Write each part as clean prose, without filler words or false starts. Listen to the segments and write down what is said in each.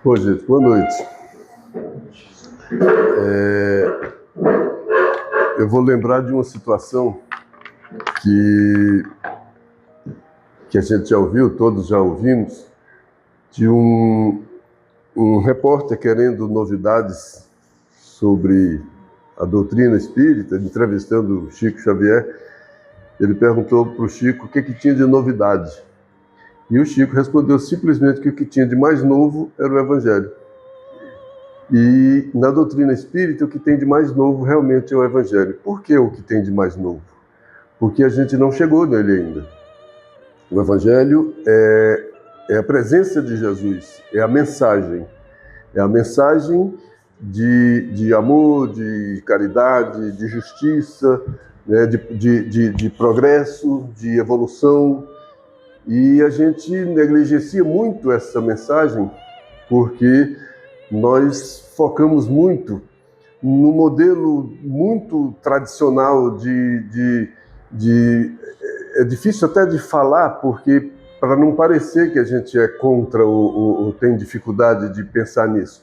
Oi, gente, boa noite. Eu vou lembrar de uma situação que a gente já ouviu, todos já ouvimos, de um repórter querendo novidades sobre a doutrina espírita, entrevistando o Chico Xavier. Ele perguntou para o Chico o que tinha de novidade. E o Chico respondeu simplesmente que o que tinha de mais novo era o Evangelho. E na doutrina espírita, o que tem de mais novo realmente é o Evangelho. Por que o que tem de mais novo? Porque a gente não chegou nele ainda. O Evangelho é a presença de Jesus, é a mensagem. É a mensagem de amor, de caridade, de justiça, né, de progresso, de evolução. E a gente negligencia muito essa mensagem porque nós focamos muito no modelo muito tradicional é difícil até de falar, porque para não parecer que a gente é contra ou tem dificuldade de pensar nisso,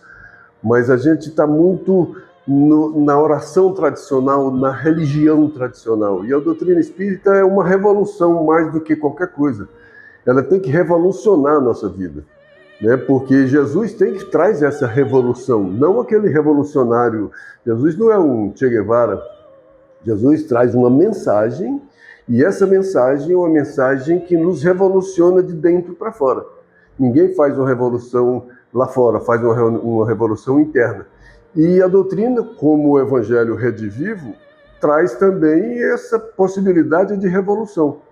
mas a gente está muito na oração tradicional, na religião tradicional, e a doutrina espírita é uma revolução mais do que qualquer coisa. Ela tem que revolucionar a nossa vida, né? Porque Jesus traz essa revolução, não aquele revolucionário. Jesus não é um Che Guevara. Jesus traz uma mensagem, e essa mensagem é uma mensagem que nos revoluciona de dentro para fora. Ninguém faz uma revolução lá fora, faz uma revolução interna. E a doutrina, como o Evangelho redivivo, traz também essa possibilidade de revolução.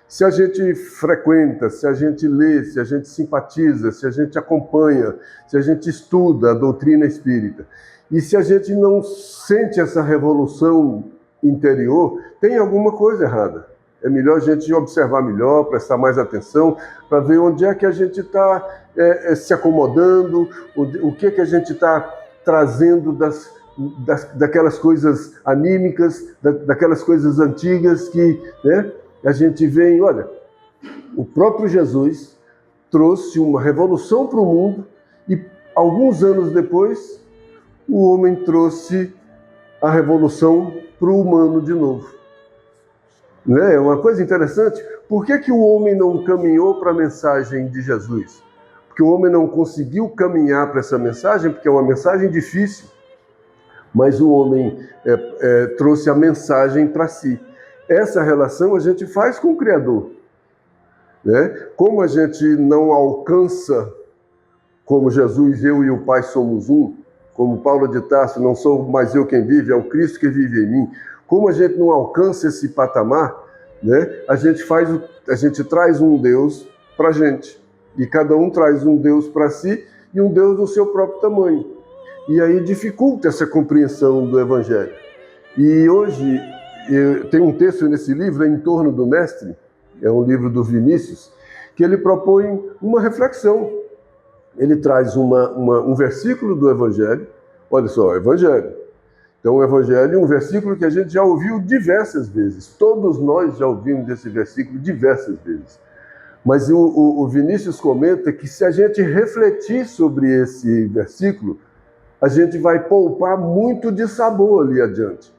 Se a gente frequenta, se a gente lê, se a gente simpatiza, se a gente acompanha, se a gente estuda a doutrina espírita, e se a gente não sente essa revolução interior, tem alguma coisa errada. É melhor a gente observar melhor, prestar mais atenção, para ver onde é que a gente está se acomodando, o que a gente está trazendo daquelas coisas anímicas, daquelas coisas antigas que, né, a gente vê, olha, o próprio Jesus trouxe uma revolução para o mundo e alguns anos depois o homem trouxe a revolução para o humano de novo. Né? É uma coisa interessante. Por que o homem não caminhou para a mensagem de Jesus? Porque o homem não conseguiu caminhar para essa mensagem, porque é uma mensagem difícil, mas o homem trouxe a mensagem para si. Essa relação a gente faz com o Criador, né? Como a gente não alcança, como Jesus, eu e o Pai somos um, como Paulo de Tarso, não sou mais eu quem vive, é o Cristo que vive em mim. Como a gente não alcança esse patamar, né? A gente traz um Deus para a gente, e cada um traz um Deus para si e um Deus do seu próprio tamanho. E aí dificulta essa compreensão do Evangelho. E hoje tem um texto nesse livro, Em Torno do Mestre, é um livro do Vinícius, que ele propõe uma reflexão. Ele traz um versículo do Evangelho, olha só, Evangelho. Então o Evangelho é um versículo que a gente já ouviu diversas vezes, todos nós já ouvimos esse versículo diversas vezes. Mas o Vinícius comenta que se a gente refletir sobre esse versículo, a gente vai poupar muito de sabor ali adiante.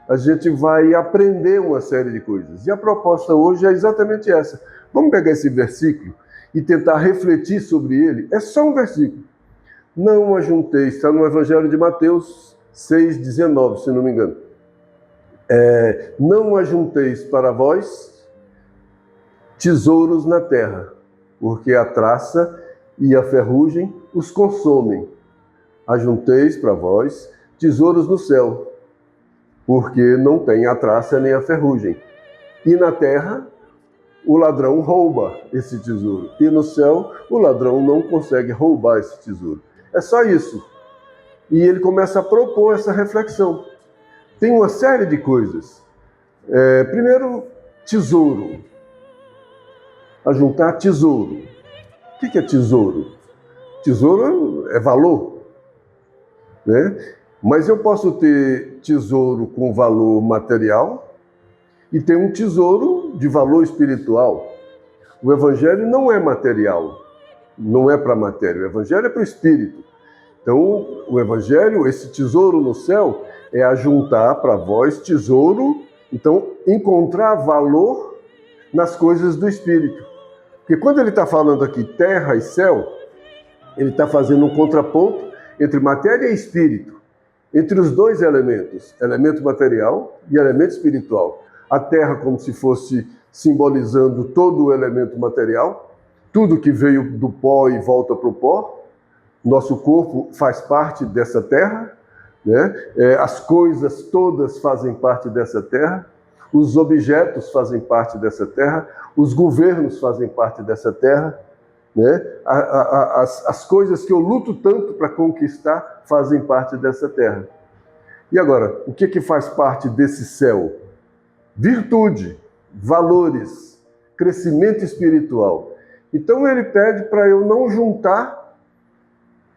A gente vai aprender uma série de coisas. E a proposta hoje é exatamente essa. Vamos pegar esse versículo e tentar refletir sobre ele. É só um versículo. Não ajunteis, está no Evangelho de Mateus 6,19, se não me engano. Não ajunteis para vós tesouros na terra, porque a traça e a ferrugem os consomem. Ajunteis para vós tesouros no céu, porque não tem a traça nem a ferrugem. E na terra, o ladrão rouba esse tesouro. E no céu, o ladrão não consegue roubar esse tesouro. É só isso. E ele começa a propor essa reflexão. Tem uma série de coisas. Primeiro, tesouro. Ajuntar tesouro. O que é tesouro? Tesouro é valor, né? Mas eu posso ter tesouro com valor material e ter um tesouro de valor espiritual. O Evangelho não é material. não é para a matéria, o evangelho é para o espírito. Então, o evangelho, esse tesouro no céu, é ajuntar para vós tesouro, então, encontrar valor nas coisas do espírito. Porque quando ele está falando aqui terra e céu, ele está fazendo um contraponto entre matéria e espírito, entre os dois elementos, elemento material e elemento espiritual. A terra como se fosse simbolizando todo o elemento material, tudo que veio do pó e volta para o pó. Nosso corpo faz parte dessa terra, né? As coisas todas fazem parte dessa terra, os objetos fazem parte dessa terra, os governos fazem parte dessa terra, né? As coisas que eu luto tanto para conquistar fazem parte dessa terra. E agora, o que faz parte desse céu? Virtude, valores, crescimento espiritual. Então ele pede para eu não juntar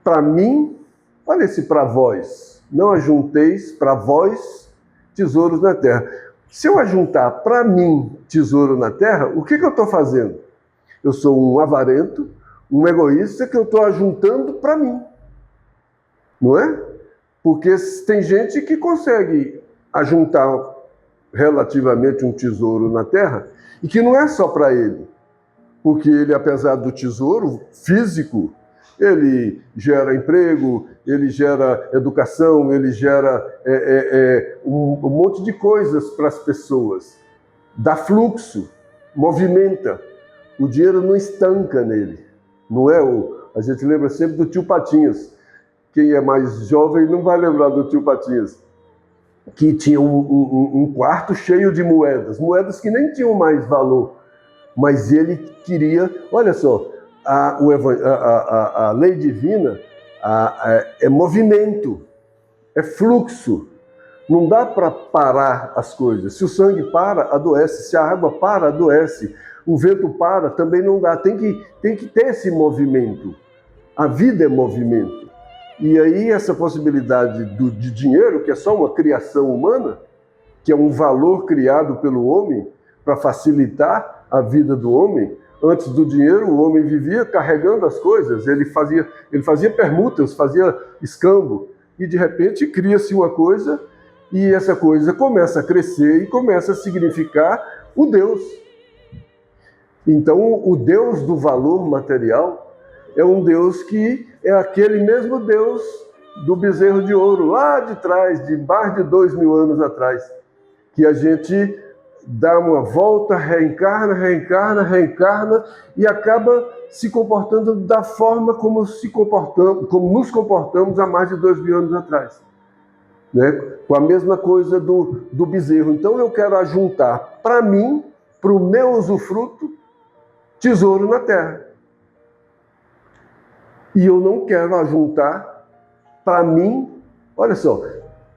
para mim, olha esse para vós, não ajunteis para vós tesouros na terra. Se eu ajuntar para mim tesouro na terra, o que eu estou fazendo? Eu sou um avarento, um egoísta que eu estou ajuntando para mim, não é? Porque tem gente que consegue ajuntar relativamente um tesouro na terra e que não é só para ele, porque ele, apesar do tesouro físico, ele gera emprego, ele gera educação, ele gera um monte de coisas para as pessoas, dá fluxo, movimenta, o dinheiro não estanca nele, não é? A gente lembra sempre do tio Patinhas. Quem é mais jovem não vai lembrar do tio Patinhas, que tinha um quarto cheio de moedas que nem tinham mais valor, mas ele queria, olha só, a lei divina é movimento, é fluxo, não dá para parar as coisas. Se o sangue para, adoece, se a água para, adoece, o vento para, também não dá, tem que ter esse movimento, a vida é movimento. E aí essa possibilidade de dinheiro, que é só uma criação humana, que é um valor criado pelo homem para facilitar a vida do homem. Antes do dinheiro, o homem vivia carregando as coisas, ele fazia permutas, fazia escambo, e de repente cria-se uma coisa, e essa coisa começa a crescer e começa a significar o Deus. Então, o Deus do valor material é um Deus que é aquele mesmo Deus do bezerro de ouro, lá de trás, de mais de 2000 anos atrás, que a gente dá uma volta, reencarna e acaba se comportando da forma como nos comportamos há mais de 2000 anos atrás, né? Com a mesma coisa do bezerro. Então eu quero ajuntar para mim, para o meu usufruto, tesouro na terra. E eu não quero ajuntar para mim. Olha só,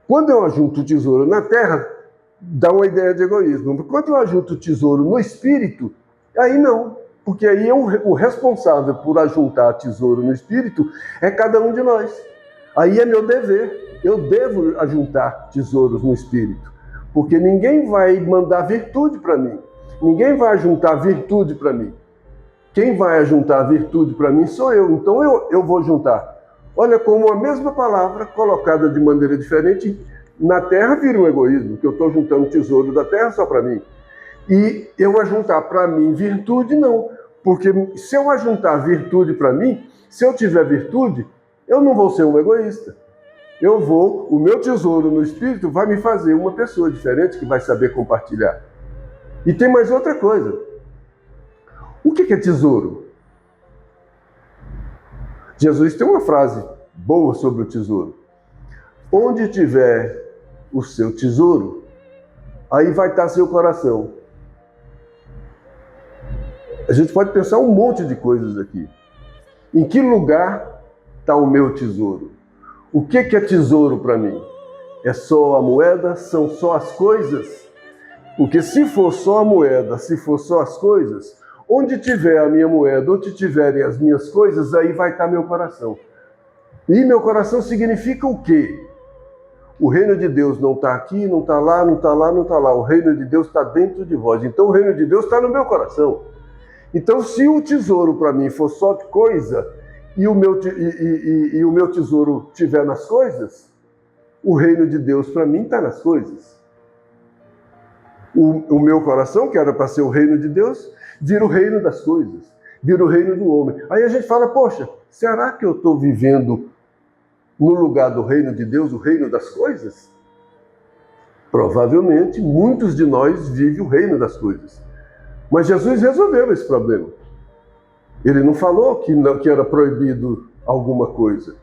quando eu ajunto o tesouro na terra, dá uma ideia de egoísmo. Quando eu ajunto o tesouro no espírito, aí não. Porque aí o responsável por ajuntar tesouro no espírito é cada um de nós. Aí é meu dever. Eu devo ajuntar tesouros no espírito. Porque ninguém vai mandar virtude para mim. Ninguém vai ajuntar virtude para mim. Quem vai ajuntar virtude para mim sou eu. Então eu vou juntar. Olha como a mesma palavra, colocada de maneira diferente, na terra vira um egoísmo, que eu estou juntando tesouro da terra só para mim. E eu ajuntar para mim virtude, não. Porque se eu ajuntar virtude para mim, se eu tiver virtude, eu não vou ser um egoísta. O meu tesouro no espírito vai me fazer uma pessoa diferente que vai saber compartilhar. E tem mais outra coisa. O que é tesouro? Jesus tem uma frase boa sobre o tesouro. Onde tiver o seu tesouro, aí vai estar seu coração. A gente pode pensar um monte de coisas aqui. Em que lugar está o meu tesouro? O que é tesouro para mim? É só a moeda? São só as coisas? Porque se for só a moeda, se for só as coisas, onde tiver a minha moeda, onde tiverem as minhas coisas, aí vai estar meu coração. E meu coração significa o quê? O reino de Deus não está aqui, não está lá, não está lá, não está lá. O reino de Deus está dentro de vós. Então o reino de Deus está no meu coração. Então, se o tesouro para mim for só de coisa, e o meu tesouro estiver nas coisas, o reino de Deus para mim está nas coisas. O meu coração, que era para ser o reino de Deus, vira o reino das coisas, vira o reino do homem. Aí a gente fala, poxa, será que eu estou vivendo no lugar do reino de Deus, o reino das coisas? Provavelmente, muitos de nós vivem o reino das coisas. Mas Jesus resolveu esse problema. Ele não falou que era proibido alguma coisa.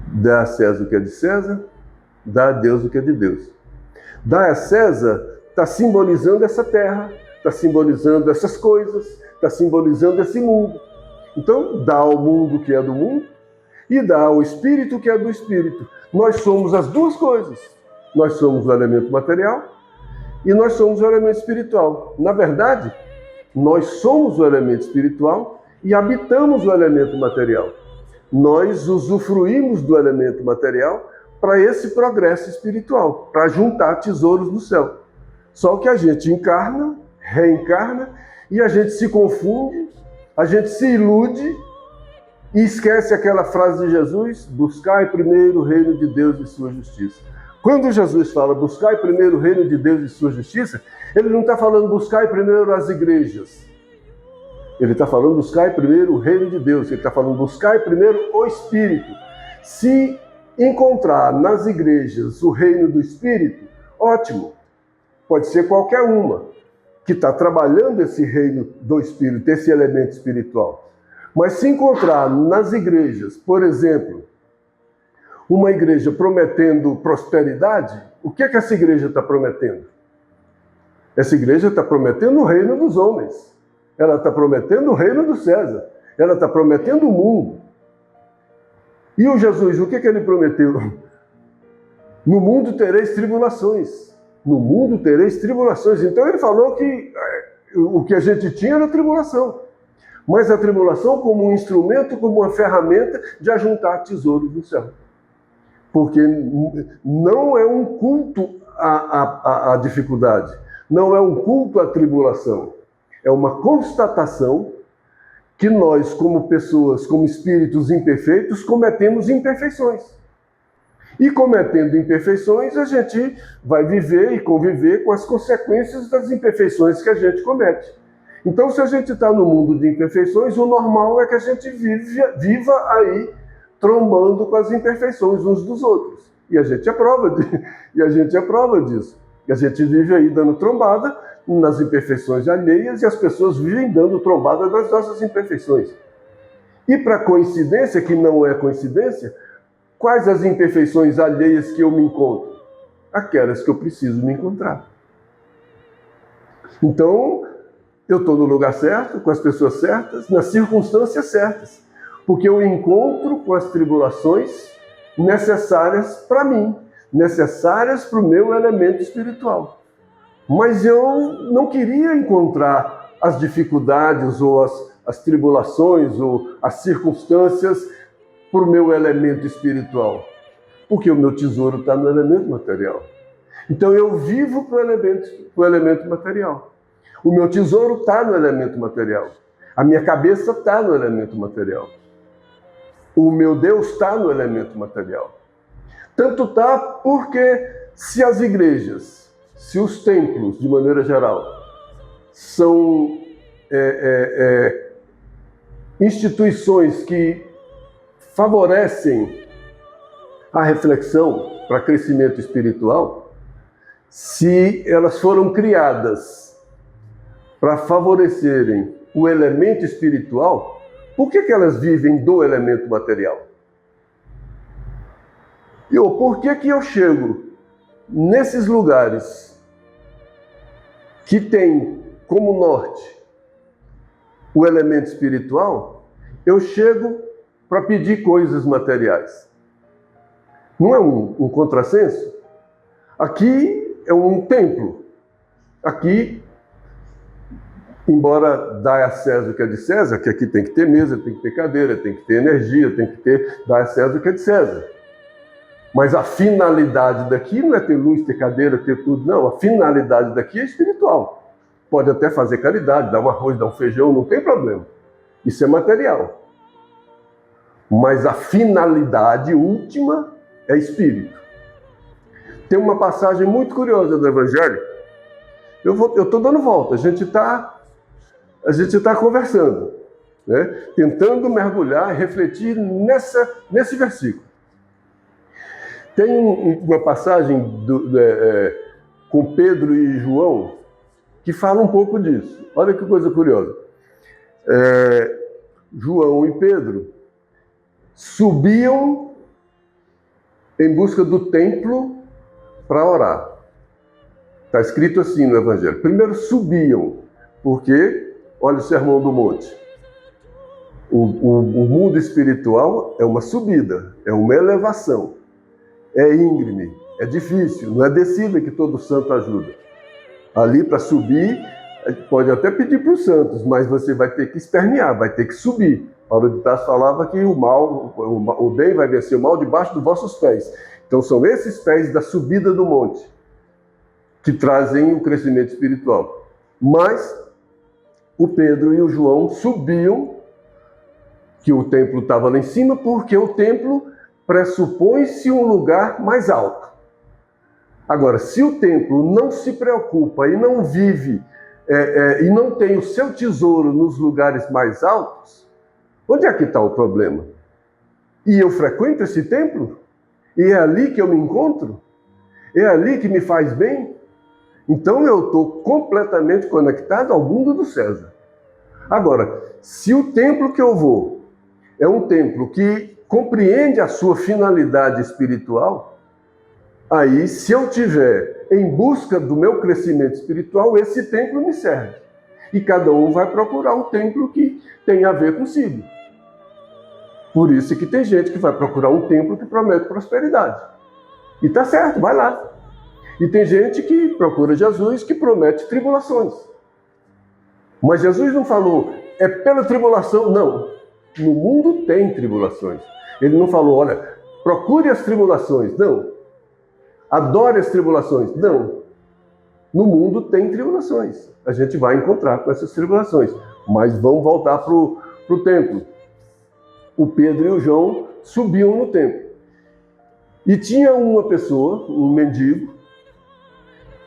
Dá a César o que é de César, dá a Deus o que é de Deus. Dá a César está simbolizando essa terra, está simbolizando essas coisas, está simbolizando esse mundo. Então, dá ao mundo o que é do mundo e dá ao espírito o que é do espírito. Nós somos as duas coisas. Nós somos o elemento material e nós somos o elemento espiritual. Na verdade, nós somos o elemento espiritual e habitamos o elemento material. Nós usufruímos do elemento material para esse progresso espiritual, para juntar tesouros no céu. Só que a gente encarna, reencarna, e a gente se confunde, a gente se ilude e esquece aquela frase de Jesus: buscai primeiro o reino de Deus e sua justiça. Quando Jesus fala buscai primeiro o reino de Deus e sua justiça, ele não está falando buscai primeiro as igrejas. Ele está falando buscai primeiro o reino de Deus. Ele está falando buscai primeiro o Espírito. Se encontrar nas igrejas o reino do Espírito, ótimo. Pode ser qualquer uma que está trabalhando esse reino do Espírito, esse elemento espiritual. Mas se encontrar nas igrejas, por exemplo, uma igreja prometendo prosperidade, o que é que essa igreja está prometendo? Essa igreja está prometendo o reino dos homens. Ela está prometendo o reino do César. Ela está prometendo o mundo. E o Jesus, o que ele prometeu? No mundo tereis tribulações. No mundo tereis tribulações. Então ele falou que o que a gente tinha era tribulação. Mas a tribulação como um instrumento, como uma ferramenta de ajuntar tesouros no céu. Porque não é um culto à dificuldade. Não é um culto à tribulação. É uma constatação que nós, como pessoas, como espíritos imperfeitos, cometemos imperfeições. E cometendo imperfeições, a gente vai viver e conviver com as consequências das imperfeições que a gente comete. Então, se a gente está no mundo de imperfeições, o normal é que a gente viva aí trombando com as imperfeições uns dos outros. E a gente é prova disso. E a gente vive aí dando trombada nas imperfeições alheias e as pessoas vivem dando trombada nas nossas imperfeições. E para coincidência, que não é coincidência, quais as imperfeições alheias que eu me encontro? Aquelas que eu preciso me encontrar. Então, eu estou no lugar certo, com as pessoas certas, nas circunstâncias certas. Porque eu encontro com as tribulações necessárias para mim, necessárias para o meu elemento espiritual. Mas eu não queria encontrar as dificuldades ou as tribulações ou as circunstâncias para o meu elemento espiritual. Porque o meu tesouro está no elemento material. Então eu vivo para o elemento material. O meu tesouro está no elemento material. A minha cabeça está no elemento material. O meu Deus está no elemento material. Tanto está porque se as igrejas, se os templos, de maneira geral, são instituições que favorecem a reflexão para crescimento espiritual, se elas foram criadas para favorecerem o elemento espiritual, por que elas vivem do elemento material? Por que eu chego nesses lugares que tem como norte o elemento espiritual, eu chego para pedir coisas materiais? Não é um contrassenso? Aqui é um templo. Aqui, embora dá a César o que é de César, que aqui tem que ter mesa, tem que ter cadeira, tem que ter energia, tem que ter, dá a César o que é de César. Mas a finalidade daqui não é ter luz, ter cadeira, ter tudo, não. A finalidade daqui é espiritual. pode até fazer caridade, dar um arroz, dar um feijão, não tem problema. Isso é material. Mas a finalidade última é espírito. Tem uma passagem muito curiosa do Evangelho. Eu estou dando volta, a gente está conversando, né? Tentando mergulhar, refletir nesse versículo. Tem uma passagem com Pedro e João que fala um pouco disso. Olha que coisa curiosa. João e Pedro subiam em busca do templo para orar. Está escrito assim no Evangelho. Primeiro subiam, porque, olha o Sermão do Monte. O mundo espiritual é uma subida, é uma elevação. É íngreme, é difícil, não é descida que todo santo ajuda. Ali para subir, pode até pedir para os santos, mas você vai ter que espernear, vai ter que subir. Paulo de Tarso falava que o bem vai vencer o mal debaixo dos vossos pés. Então são esses pés da subida do monte que trazem o crescimento espiritual. Mas o Pedro e o João subiam, que o templo estava lá em cima, porque o templo pressupõe-se um lugar mais alto. Agora, se o templo não se preocupa e não vive, e não tem o seu tesouro nos lugares mais altos, onde é que está o problema? E eu frequento esse templo? E é ali que eu me encontro? É ali que me faz bem? Então eu estou completamente conectado ao mundo do César. Agora, se o templo que eu vou é um templo que compreende a sua finalidade espiritual, aí, se eu tiver em busca do meu crescimento espiritual, esse templo me serve. E cada um vai procurar um templo que tem a ver consigo. Por isso que tem gente que vai procurar um templo que promete prosperidade. E tá certo, vai lá. E tem gente que procura Jesus que promete tribulações. Mas Jesus não falou, é pela tribulação, não. No mundo tem tribulações. Ele não falou, olha, procure as tribulações. Não. Adore as tribulações. Não. No mundo tem tribulações. A gente vai encontrar com essas tribulações. Mas vamos voltar para o templo. O Pedro e o João subiam no templo. E tinha uma pessoa, um mendigo,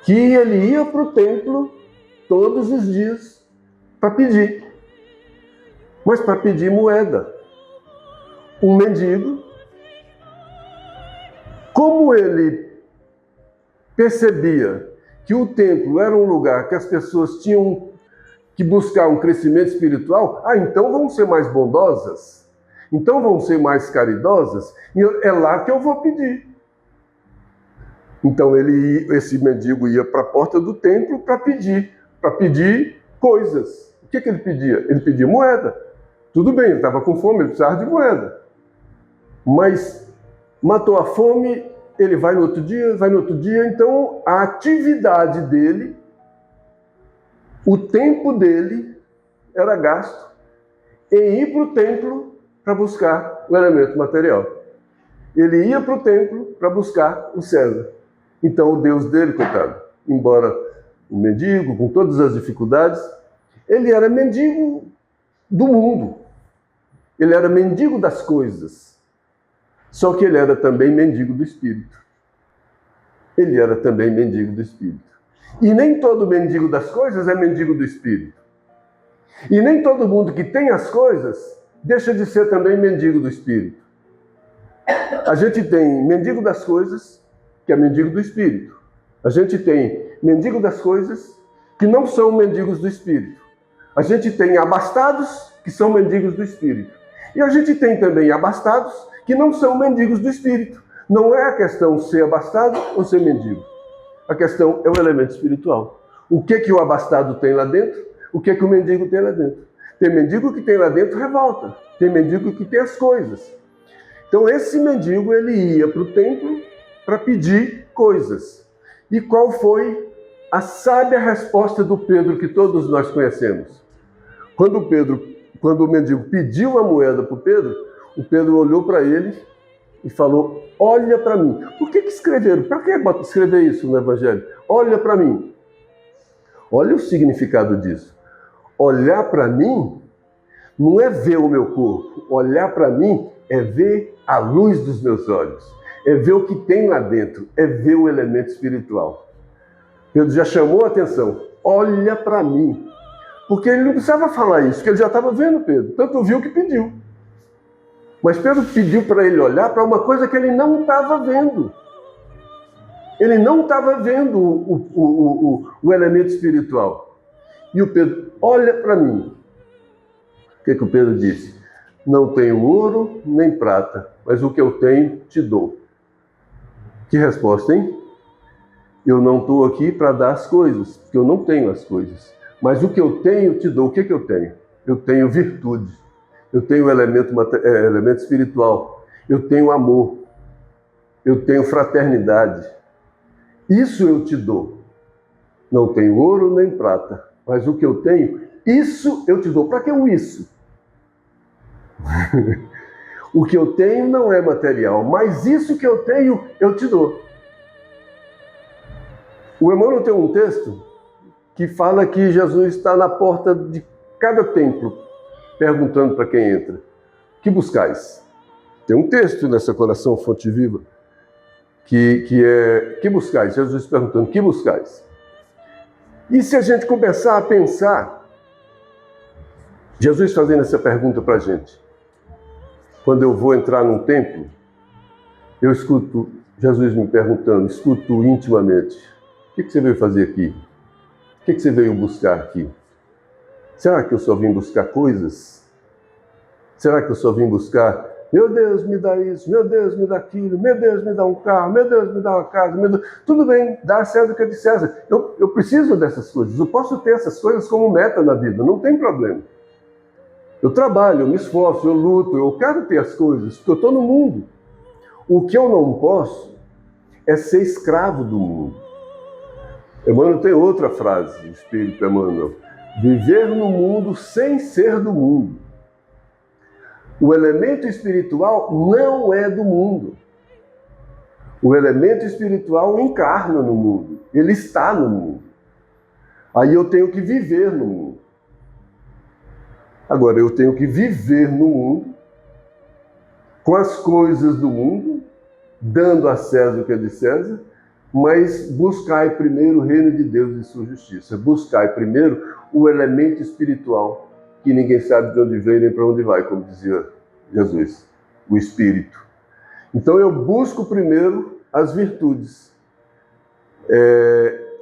que ele ia para o templo todos os dias para pedir. Mas para pedir moeda. Um mendigo, como ele percebia que o templo era um lugar que as pessoas tinham que buscar um crescimento espiritual, então vão ser mais bondosas, então vão ser mais caridosas, e é lá que eu vou pedir. Então esse mendigo ia para a porta do templo para pedir coisas. O que ele pedia? Ele pedia moeda. Tudo bem, ele estava com fome, ele precisava de moeda. Mas matou a fome, ele vai no outro dia, então a atividade dele, o tempo dele era gasto em ir para o templo para buscar o elemento material. Ele ia para o templo para buscar o César. Então o Deus dele, coitado, embora um mendigo, com todas as dificuldades, ele era mendigo do mundo. Ele era mendigo das coisas. Só que ele era também mendigo do Espírito. Ele era também mendigo do Espírito. E nem todo mendigo das coisas é mendigo do Espírito. E nem todo mundo que tem as coisas deixa de ser também mendigo do Espírito. A gente tem mendigo das coisas, que é mendigo do Espírito. A gente tem mendigo das coisas, que não são mendigos do Espírito. A gente tem abastados, que são mendigos do Espírito. E a gente tem também abastados, que não são mendigos do Espírito. Não é a questão ser abastado ou ser mendigo. A questão é o elemento espiritual. O que o abastado tem lá dentro? O que o mendigo tem lá dentro? Tem mendigo que tem lá dentro revolta. Tem mendigo que tem as coisas. Então esse mendigo, ele ia para o templo para pedir coisas. E qual foi a sábia resposta do Pedro que todos nós conhecemos? Quando o mendigo pediu a moeda para o Pedro olhou para ele e falou, olha para mim. Por que escreveram? Para que escrever isso no Evangelho? Olha para mim. Olha o significado disso. Olhar para mim não é ver o meu corpo. Olhar para mim é ver a luz dos meus olhos. É ver o que tem lá dentro. É ver o elemento espiritual. Pedro já chamou a atenção. Olha para mim. Porque ele não precisava falar isso, porque ele já estava vendo Pedro. Tanto viu que pediu. Mas Pedro pediu para ele olhar para uma coisa que ele não estava vendo. Ele não estava vendo o elemento espiritual. E o Pedro, olha para mim. O que o Pedro disse? Não tenho ouro nem prata, mas o que eu tenho te dou. Que resposta, hein? Eu não estou aqui para dar as coisas, porque eu não tenho as coisas. Mas o que eu tenho te dou. O que eu tenho? Eu tenho virtude. Eu tenho elemento espiritual. Eu tenho amor. Eu tenho fraternidade. Isso eu te dou. Não tenho ouro nem prata, mas o que eu tenho, isso eu te dou. Para que o isso? O que eu tenho não é material, mas isso que eu tenho, eu te dou. O Emmanuel tem um texto que fala que Jesus está na porta de cada templo, perguntando para quem entra: que buscais? Tem um texto nessa Coração Fonte Viva que é: que buscais? Jesus perguntando: que buscais? E se a gente começar a pensar, Jesus fazendo essa pergunta para a gente, quando eu vou entrar num templo, eu escuto Jesus me perguntando, escuto intimamente: o que você veio fazer aqui? O que você veio buscar aqui? Será que eu só vim buscar coisas? Será que eu só vim buscar, meu Deus, me dá isso, meu Deus, me dá aquilo, meu Deus, me dá um carro, meu Deus, me dá uma casa, meu Deus... Tudo bem, dá a César o que é de César. Eu preciso dessas coisas, eu posso ter essas coisas como meta na vida, não tem problema. Eu trabalho, eu me esforço, eu luto, eu quero ter as coisas, porque eu estou no mundo. O que eu não posso é ser escravo do mundo. Emmanuel tem outra frase, o Espírito Emmanuel: viver no mundo sem ser do mundo. O elemento espiritual não é do mundo. O elemento espiritual encarna no mundo. Ele está no mundo. Aí eu tenho que viver no mundo. Agora, eu tenho que viver no mundo, com as coisas do mundo, dando a César o que é de César, mas buscai primeiro o reino de Deus e sua justiça. Buscai primeiro o elemento espiritual, que ninguém sabe de onde vem nem para onde vai, como dizia Jesus, o Espírito. Então eu busco primeiro as virtudes.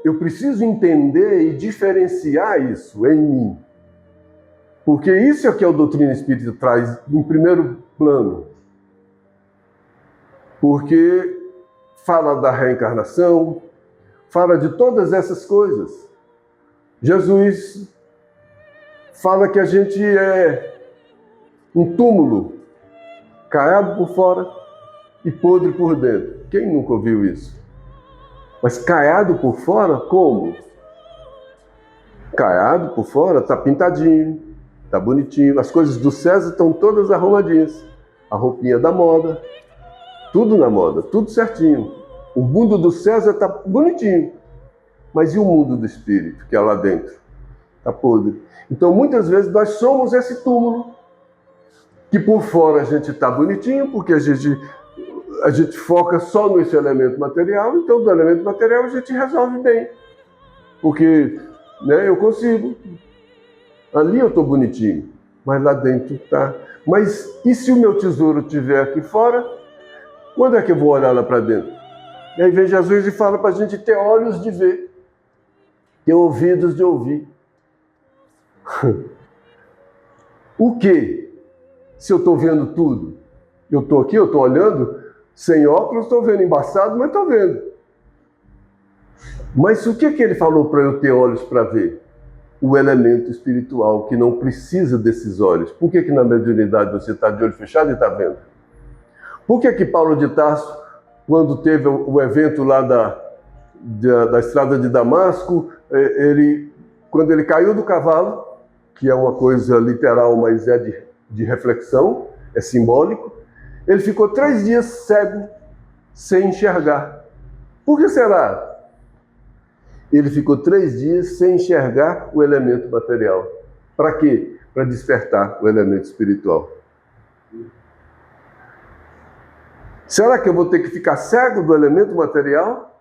Eu preciso entender e diferenciar isso em mim. Porque isso é o que a doutrina espírita traz em primeiro plano. Porque fala da reencarnação, fala de todas essas coisas. Jesus fala que a gente é um túmulo, caiado por fora e podre por dentro. Quem nunca ouviu isso? Mas caiado por fora, como? Caiado por fora, está pintadinho, está bonitinho. As coisas do César estão todas arrumadinhas. A roupinha da moda, tudo na moda, tudo certinho. O mundo do César está bonitinho. Mas e o mundo do espírito, que é lá dentro? Está podre. Então, muitas vezes, nós somos esse túmulo, que por fora a gente está bonitinho, porque a gente foca só nesse elemento material, então do elemento material a gente resolve bem. Porque eu consigo. Ali eu estou bonitinho, mas lá dentro está. Mas e se o meu tesouro estiver aqui fora, quando é que eu vou olhar lá para dentro? E aí vem Jesus e fala para a gente ter olhos de ver, ter ouvidos de ouvir. O que? Se eu estou vendo tudo? Eu estou aqui, eu estou olhando, sem óculos, estou vendo embaçado, mas estou vendo. Mas o que ele falou para eu ter olhos para ver? O elemento espiritual, que não precisa desses olhos. Por que na mediunidade você está de olho fechado e está vendo? Por que Paulo de Tarso, quando teve o evento lá da estrada de Damasco, quando ele caiu do cavalo, que é uma coisa literal, mas é de reflexão, é simbólico, ele ficou 3 dias cego, sem enxergar. Por que será? Ele ficou 3 dias sem enxergar o elemento material. Para quê? Para despertar o elemento espiritual. Será que eu vou ter que ficar cego do elemento material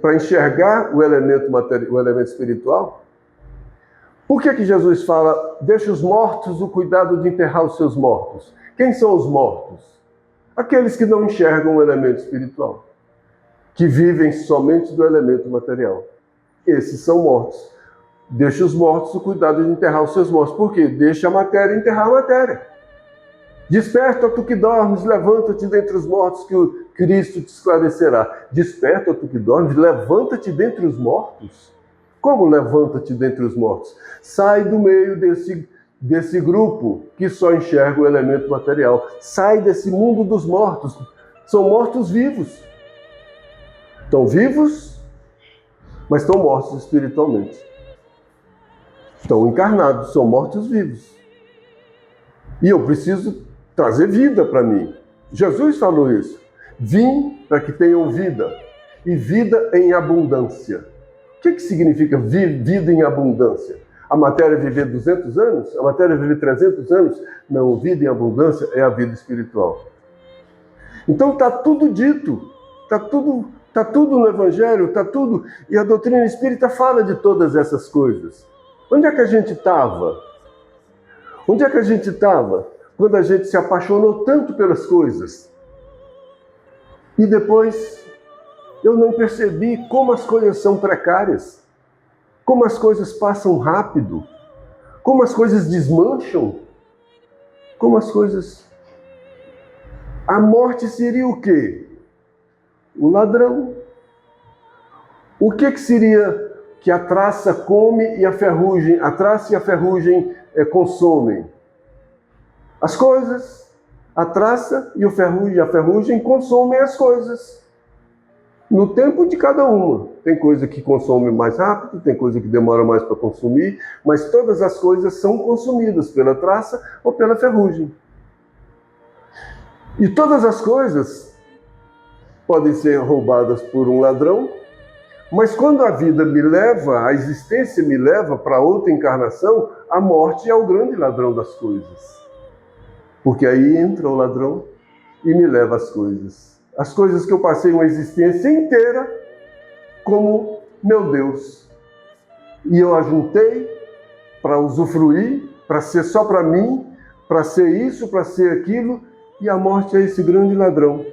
para enxergar o elemento espiritual? Por que Jesus fala, deixa os mortos o cuidado de enterrar os seus mortos? Quem são os mortos? Aqueles que não enxergam o elemento espiritual, que vivem somente do elemento material. Esses são mortos. Deixa os mortos o cuidado de enterrar os seus mortos. Por quê? Deixa a matéria enterrar a matéria. Desperta, tu que dormes, levanta-te dentre os mortos, que o Cristo te esclarecerá. Desperta, tu que dormes, levanta-te dentre os mortos. Como levanta-te dentre os mortos? Sai do meio desse grupo que só enxerga o elemento material. Sai desse mundo dos mortos. São mortos vivos. Estão vivos, mas estão mortos espiritualmente. Estão encarnados, são mortos vivos. E eu preciso trazer vida para mim. Jesus falou isso. Vim para que tenham vida, e vida em abundância. O que significa vida em abundância? A matéria viver 200 anos? A matéria viver 300 anos? Não, vida em abundância é a vida espiritual. Então está tudo dito, está tudo no Evangelho, está tudo, e a doutrina espírita fala de todas essas coisas. Onde é que a gente estava? Onde é que a gente estava quando a gente se apaixonou tanto pelas coisas? E depois eu não percebi como as coisas são precárias, como as coisas passam rápido, como as coisas desmancham, como as coisas... A morte seria o quê? O ladrão. O que seria que a traça come e a traça e a ferrugem consomem? As coisas. A traça e a ferrugem consomem as coisas. No tempo de cada uma. Tem coisa que consome mais rápido, tem coisa que demora mais para consumir, mas todas as coisas são consumidas pela traça ou pela ferrugem. E todas as coisas podem ser roubadas por um ladrão, mas quando a vida me leva, a existência me leva para outra encarnação, a morte é o grande ladrão das coisas. Porque aí entra o ladrão e me leva as coisas. As coisas que eu passei uma existência inteira como meu Deus. E eu ajuntei para usufruir, para ser só para mim, para ser isso, para ser aquilo, e a morte é esse grande ladrão,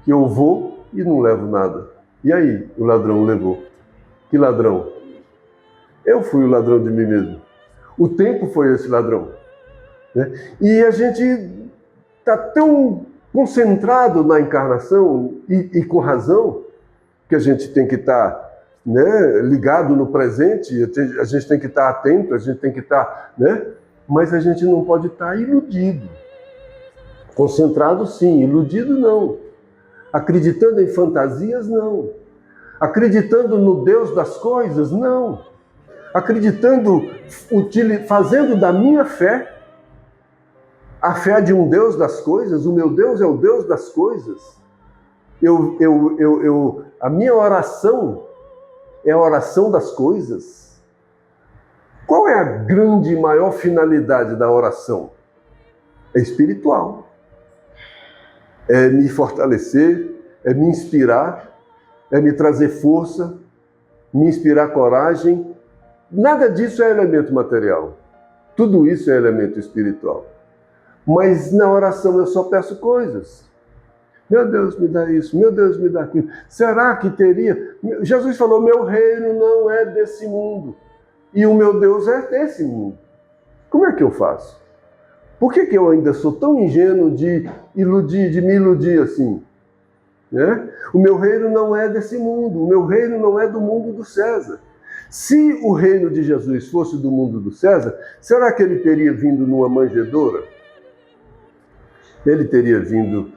que eu vou e não levo nada. E aí, o ladrão levou. Que ladrão? Eu fui o ladrão de mim mesmo. O tempo foi esse ladrão. Né? E a gente está tão concentrado na encarnação, e com razão, que a gente tem que estar ligado no presente, a gente tem que estar atento, a gente tem que estar... Mas a gente não pode estar iludido. Concentrado sim, iludido não. Acreditando em fantasias, não. Acreditando no Deus das coisas, não. Acreditando, fazendo da minha fé a fé de um Deus das coisas. O meu Deus é o Deus das coisas. A minha oração é a oração das coisas. Qual é a grande e maior finalidade da oração? É espiritual. É me fortalecer, é me inspirar, é me trazer força, me inspirar coragem. Nada disso é elemento material. Tudo isso é elemento espiritual. Mas na oração eu só peço coisas. Meu Deus, me dá isso. Meu Deus, me dá aquilo. Será que teria... Jesus falou, meu reino não é desse mundo. E o meu Deus é desse mundo. Como é que eu faço? Por que eu ainda sou tão ingênuo de me iludir assim? O meu reino não é desse mundo. O meu reino não é do mundo do César. Se o reino de Jesus fosse do mundo do César, será que ele teria vindo numa manjedoura? Ele teria vindo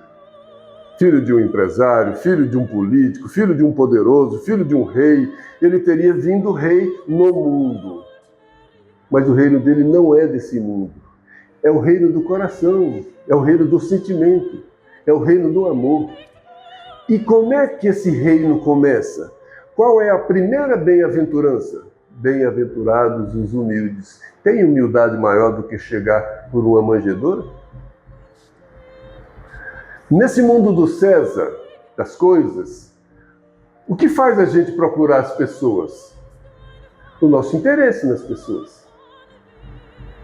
filho de um empresário, filho de um político, filho de um poderoso, filho de um rei. Ele teria vindo rei no mundo. Mas o reino dele não é desse mundo. É o reino do coração, é o reino do sentimento, é o reino do amor. E como é que esse reino começa? Qual é a primeira bem-aventurança? Bem-aventurados os humildes. Tem humildade maior do que chegar por uma manjedoura? Nesse mundo do César, das coisas, o que faz a gente procurar as pessoas? O nosso interesse nas pessoas.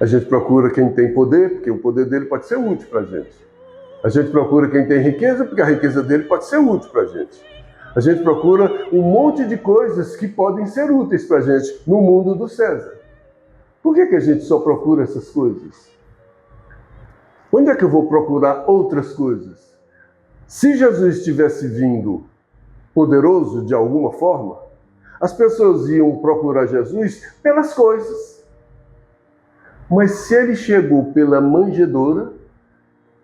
A gente procura quem tem poder, porque o poder dele pode ser útil para a gente. A gente procura quem tem riqueza, porque a riqueza dele pode ser útil para a gente. A gente procura um monte de coisas que podem ser úteis para a gente no mundo do César. Por que a gente só procura essas coisas? Onde é que eu vou procurar outras coisas? Se Jesus tivesse vindo poderoso de alguma forma, as pessoas iam procurar Jesus pelas coisas. Mas se ele chegou pela manjedoura,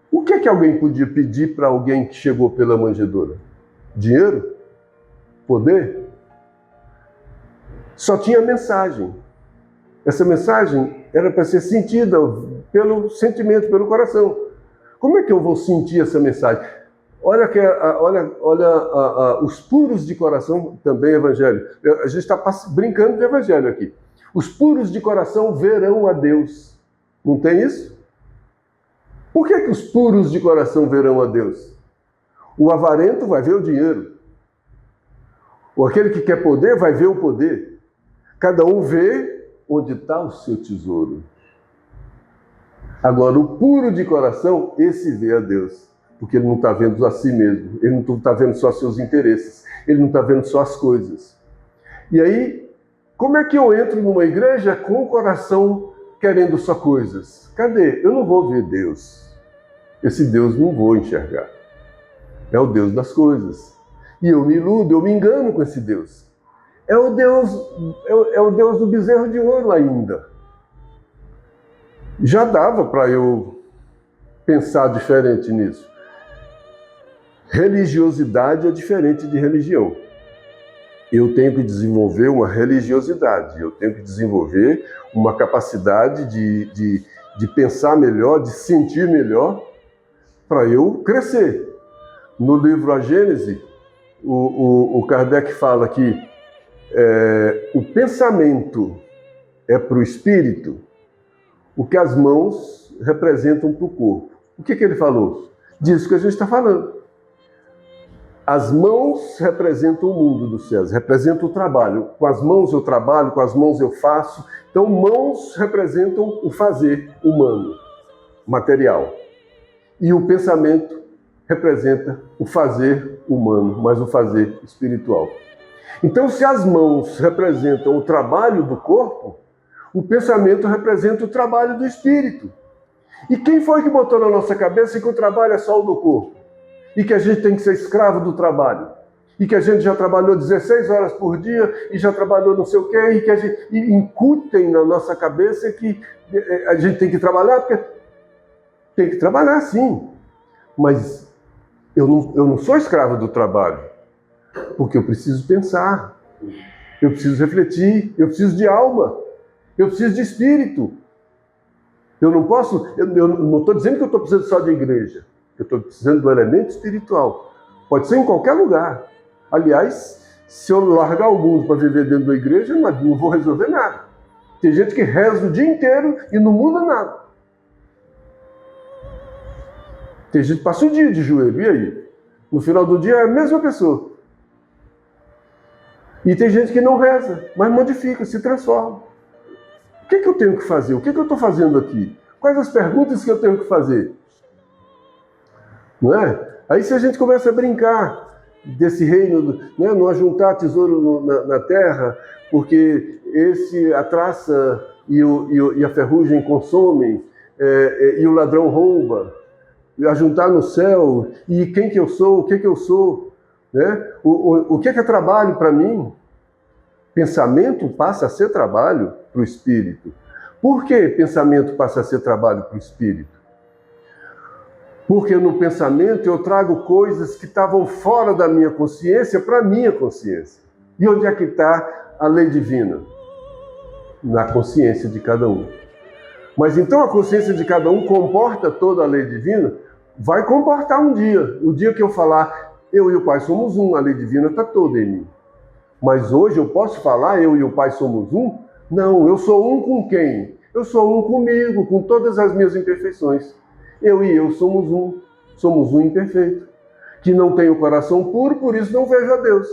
o que é que alguém podia pedir para alguém que chegou pela manjedoura? Dinheiro? Poder? Só tinha mensagem. Essa mensagem era para ser sentida pelo sentimento, pelo coração. Como é que eu vou sentir essa mensagem? Olha os puros de coração, também evangelho. A gente está brincando de evangelho aqui. Os puros de coração verão a Deus. Não tem isso? Por que os puros de coração verão a Deus? O avarento vai ver o dinheiro. Ou aquele que quer poder vai ver o poder. Cada um vê onde está o seu tesouro. Agora, o puro de coração, esse vê a Deus. Porque ele não está vendo a si mesmo. Ele não está vendo só seus interesses. Ele não está vendo só as coisas. E aí, como é que eu entro numa igreja com o coração querendo só coisas? Cadê? Eu não vou ver Deus. Esse Deus não vou enxergar. É o Deus das coisas. E eu me iludo, eu me engano com esse Deus. É o Deus do bezerro de ouro ainda. Já dava para eu pensar diferente nisso. Religiosidade é diferente de religião. Eu tenho que desenvolver uma religiosidade, eu tenho que desenvolver uma capacidade de pensar melhor, de sentir melhor, para eu crescer. No livro A Gênese, o Kardec fala que o pensamento é para o espírito o que as mãos representam para o corpo. O que ele falou? Disso que a gente está falando. As mãos representam o mundo do César, representam o trabalho. Com as mãos eu trabalho, com as mãos eu faço. Então, mãos representam o fazer humano, material. E o pensamento representa o fazer humano, mas o fazer espiritual. Então, se as mãos representam o trabalho do corpo, o pensamento representa o trabalho do espírito. E quem foi que botou na nossa cabeça que o trabalho é só o do corpo? E que a gente tem que ser escravo do trabalho. E que a gente já trabalhou 16 horas por dia e já trabalhou não sei o quê, e que a gente incutem na nossa cabeça que a gente tem que trabalhar, porque tem que trabalhar sim. Mas eu não sou escravo do trabalho, porque eu preciso pensar, eu preciso refletir, eu preciso de alma, eu preciso de espírito. Eu não estou dizendo que eu estou precisando só de igreja. Eu estou precisando do elemento espiritual. Pode ser em qualquer lugar. Aliás, se eu largar o mundo para viver dentro da igreja, não vou resolver nada. Tem gente que reza o dia inteiro e não muda nada. Tem gente que passa o dia de joelho, e aí? No final do dia é a mesma pessoa. E tem gente que não reza, mas modifica, se transforma. O que eu tenho que fazer? O que eu estou fazendo aqui? Quais as perguntas que eu tenho que fazer? Não é? Aí se a gente começa a brincar desse reino, né, não ajuntar tesouro na terra, porque a traça e a ferrugem consomem, e o ladrão rouba, e ajuntar no céu, e quem que eu sou, o que eu sou, né? O que é trabalho para mim? Pensamento passa a ser trabalho para o espírito. Por que pensamento passa a ser trabalho para o espírito? Porque no pensamento eu trago coisas que estavam fora da minha consciência para a minha consciência. E onde é que está a lei divina? Na consciência de cada um. Mas então a consciência de cada um comporta toda a lei divina? Vai comportar um dia. O dia que eu falar, eu e o Pai somos um, a lei divina está toda em mim. Mas hoje eu posso falar, eu e o Pai somos um? Não, eu sou um com quem? Eu sou um comigo, com todas as minhas imperfeições. Eu e eu somos um imperfeito, que não tem o coração puro, por isso não vejo a Deus.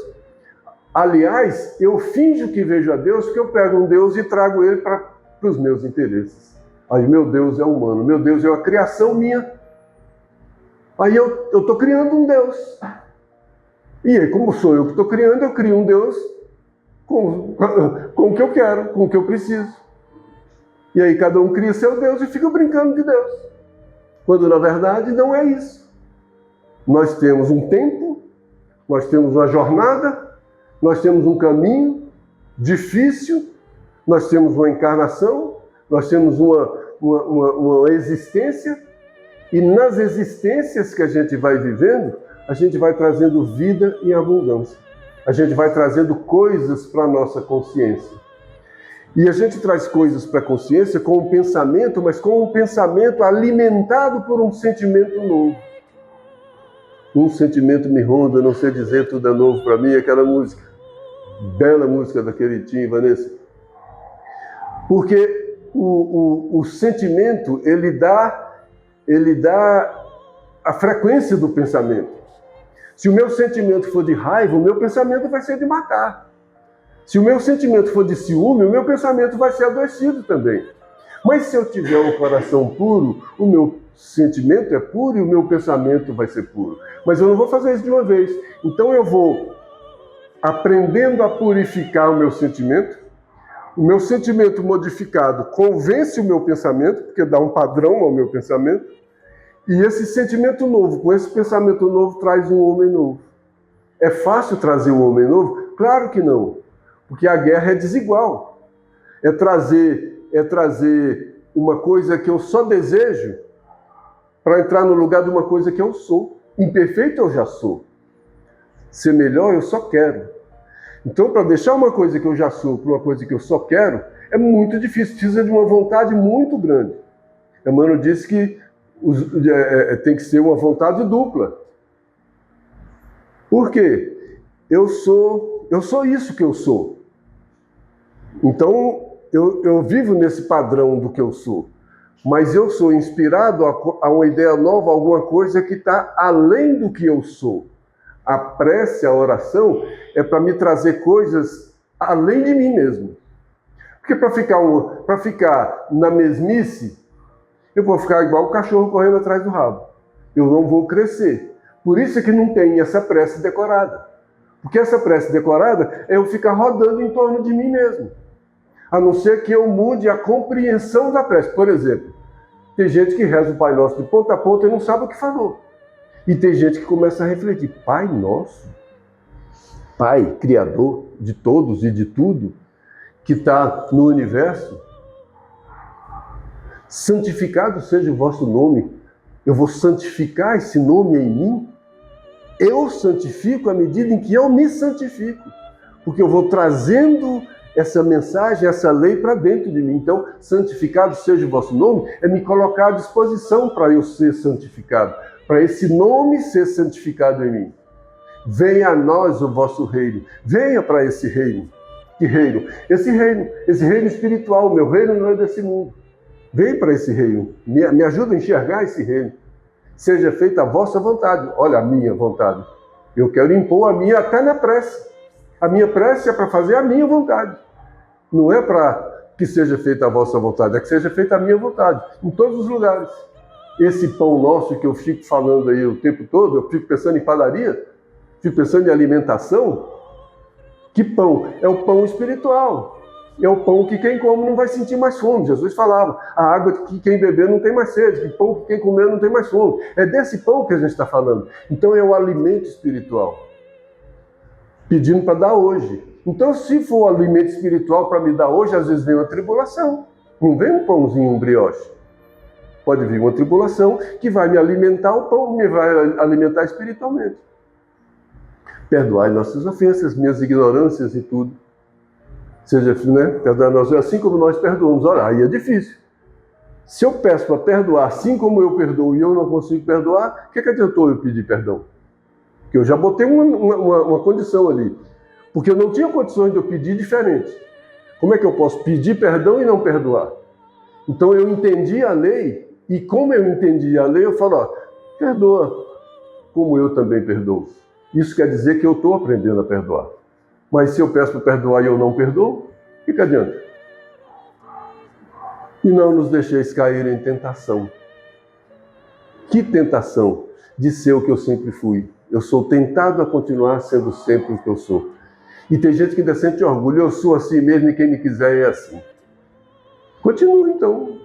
Aliás, eu finjo que vejo a Deus, porque eu pego um Deus e trago ele para os meus interesses. Aí meu Deus é humano, meu Deus é uma criação minha. Aí eu estou criando um Deus. E aí, como sou eu que estou criando, eu crio um Deus com o que eu quero, com o que eu preciso. E aí cada um cria seu Deus e fica brincando de Deus. Quando na verdade não é isso. Nós temos um tempo, nós temos uma jornada, nós temos um caminho difícil, nós temos uma encarnação, nós temos uma existência, e nas existências que a gente vai vivendo, a gente vai trazendo vida em abundância. A gente vai trazendo coisas para a nossa consciência. E a gente traz coisas para a consciência com um pensamento, mas com um pensamento alimentado por um sentimento novo. Um sentimento me ronda, não sei dizer, tudo é novo para mim, aquela música, bela música daquele Tim e Vanessa. Porque o sentimento, ele dá a frequência do pensamento. Se o meu sentimento for de raiva, o meu pensamento vai ser de matar. Se o meu sentimento for de ciúme, o meu pensamento vai ser adoecido também. Mas se eu tiver um coração puro, o meu sentimento é puro e o meu pensamento vai ser puro. Mas eu não vou fazer isso de uma vez. Então eu vou aprendendo a purificar o meu sentimento modificado convence o meu pensamento, porque dá um padrão ao meu pensamento, e esse sentimento novo, com esse pensamento novo, traz um homem novo. É fácil trazer um homem novo? Claro que não, porque a guerra é desigual. É trazer uma coisa que eu só desejo para entrar no lugar de uma coisa que eu sou. Imperfeito eu já sou. Ser melhor eu só quero. Então, para deixar uma coisa que eu já sou para uma coisa que eu só quero, é muito difícil, precisa de uma vontade muito grande. Emmanuel disse que tem que ser uma vontade dupla. Por quê? Eu sou isso que eu sou. Então, eu vivo nesse padrão do que eu sou. Mas eu sou inspirado a uma ideia nova, alguma coisa que está além do que eu sou. A prece, a oração, é para me trazer coisas além de mim mesmo. Porque para ficar na mesmice, eu vou ficar igual o cachorro correndo atrás do rabo. Eu não vou crescer. Por isso é que não tem essa prece decorada. Porque essa prece decorada é eu ficar rodando em torno de mim mesmo. A não ser que eu mude a compreensão da prece. Por exemplo, tem gente que reza o Pai Nosso de ponta a ponta e não sabe o que falou. E tem gente que começa a refletir, Pai Nosso, Pai, Criador de todos e de tudo, que está no universo, santificado seja o vosso nome. Eu vou santificar esse nome em mim? Eu santifico à medida em que eu me santifico. Porque eu vou trazendo essa mensagem, essa lei para dentro de mim. Então, santificado seja o vosso nome, é me colocar à disposição para eu ser santificado, para esse nome ser santificado em mim. Venha a nós o vosso reino. Venha para esse reino. Que reino? Esse reino espiritual. Meu reino não é desse mundo. Vem para esse reino. Me ajuda a enxergar esse reino. Seja feita a vossa vontade. Olha a minha vontade. Eu quero impor a minha até na prece. A minha prece é para fazer a minha vontade. Não é para que seja feita a vossa vontade, é que seja feita a minha vontade. Em todos os lugares. Esse pão nosso que eu fico falando aí o tempo todo, eu fico pensando em padaria, fico pensando em alimentação. Que pão? É o pão espiritual. É o pão que quem come não vai sentir mais fome. Jesus falava, a água que quem beber não tem mais sede, que pão que quem comer não tem mais fome. É desse pão que a gente está falando. Então é o alimento espiritual. Pedindo para dar hoje. Então se for o alimento espiritual para me dar hoje, às vezes vem uma tribulação. Não vem um pãozinho, um brioche. Pode vir uma tribulação que vai me alimentar o pão, me vai alimentar espiritualmente. Perdoai nossas ofensas, minhas ignorâncias e tudo. Seja, perdoar nós, assim como nós perdoamos. Olha, aí é difícil. Se eu peço para perdoar assim como eu perdoo e eu não consigo perdoar, o que adiantou eu pedir perdão? Porque eu já botei uma condição ali. Porque eu não tinha condições de eu pedir diferente. Como é que eu posso pedir perdão e não perdoar? Então eu entendi a lei, e como eu entendi a lei, eu falo, ó, perdoa como eu também perdoo. Isso quer dizer que eu estou aprendendo a perdoar. Mas se eu peço para perdoar e eu não perdoo, o que adianta? E não nos deixeis cair em tentação. Que tentação de ser o que eu sempre fui. Eu sou tentado a continuar sendo sempre o que eu sou. E tem gente que ainda sente orgulho, eu sou assim mesmo e quem me quiser é assim. Continue então.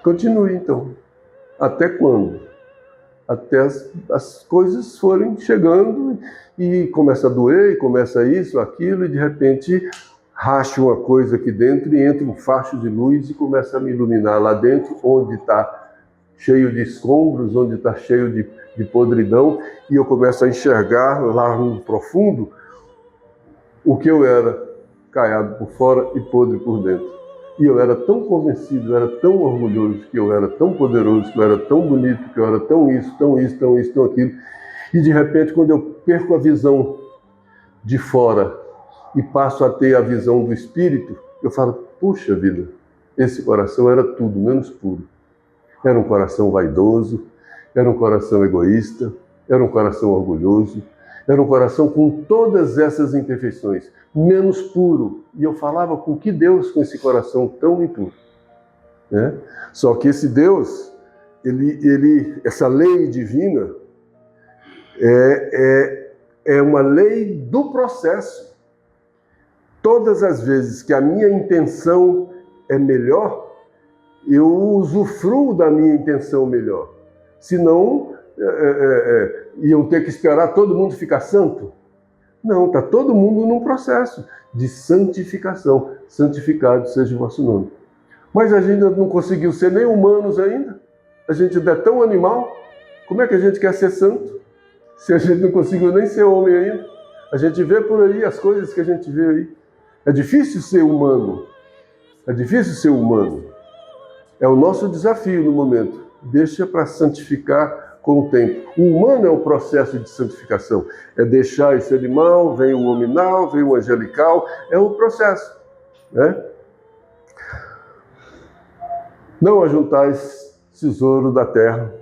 Continue então. Até quando? Até as coisas forem chegando e começa a doer, e começa isso, aquilo, e de repente racha uma coisa aqui dentro e entra um facho de luz e começa a me iluminar lá dentro, onde está cheio de escombros, onde está cheio de podridão, e eu começo a enxergar lá no profundo o que eu era, caiado por fora e podre por dentro. E eu era tão convencido, eu era tão orgulhoso, que eu era tão poderoso, que eu era tão bonito, que eu era tão isso, tão isso, tão isso, tão aquilo. E de repente, quando eu perco a visão de fora e passo a ter a visão do Espírito, eu falo, puxa vida, esse coração era tudo menos puro. Era um coração vaidoso, era um coração egoísta, era um coração orgulhoso, era um coração com todas essas imperfeições, menos puro. E eu falava com que Deus com esse coração tão impuro? Né? Só que esse Deus, essa lei divina, é uma lei do processo. Todas as vezes que a minha intenção é melhor, eu usufruo da minha intenção melhor. Senão, iam ter que esperar todo mundo ficar santo? Não, está todo mundo num processo de santificação. Santificado seja o vosso nome. Mas a gente não conseguiu ser nem humanos ainda. A gente ainda é tão animal. Como é que a gente quer ser santo? Se a gente não conseguiu nem ser homem ainda. A gente vê por aí as coisas que a gente vê aí. É difícil ser humano. É difícil ser humano. É o nosso desafio no momento. Deixa para santificar com o tempo. O humano é o processo de santificação. É deixar esse animal, vem o hominal, vem o angelical. É o processo. Né? Não ajuntais tesouro da terra,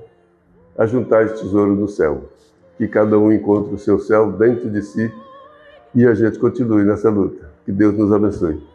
ajuntais tesouro do céu. Que cada um encontre o seu céu dentro de si e a gente continue nessa luta. Que Deus nos abençoe.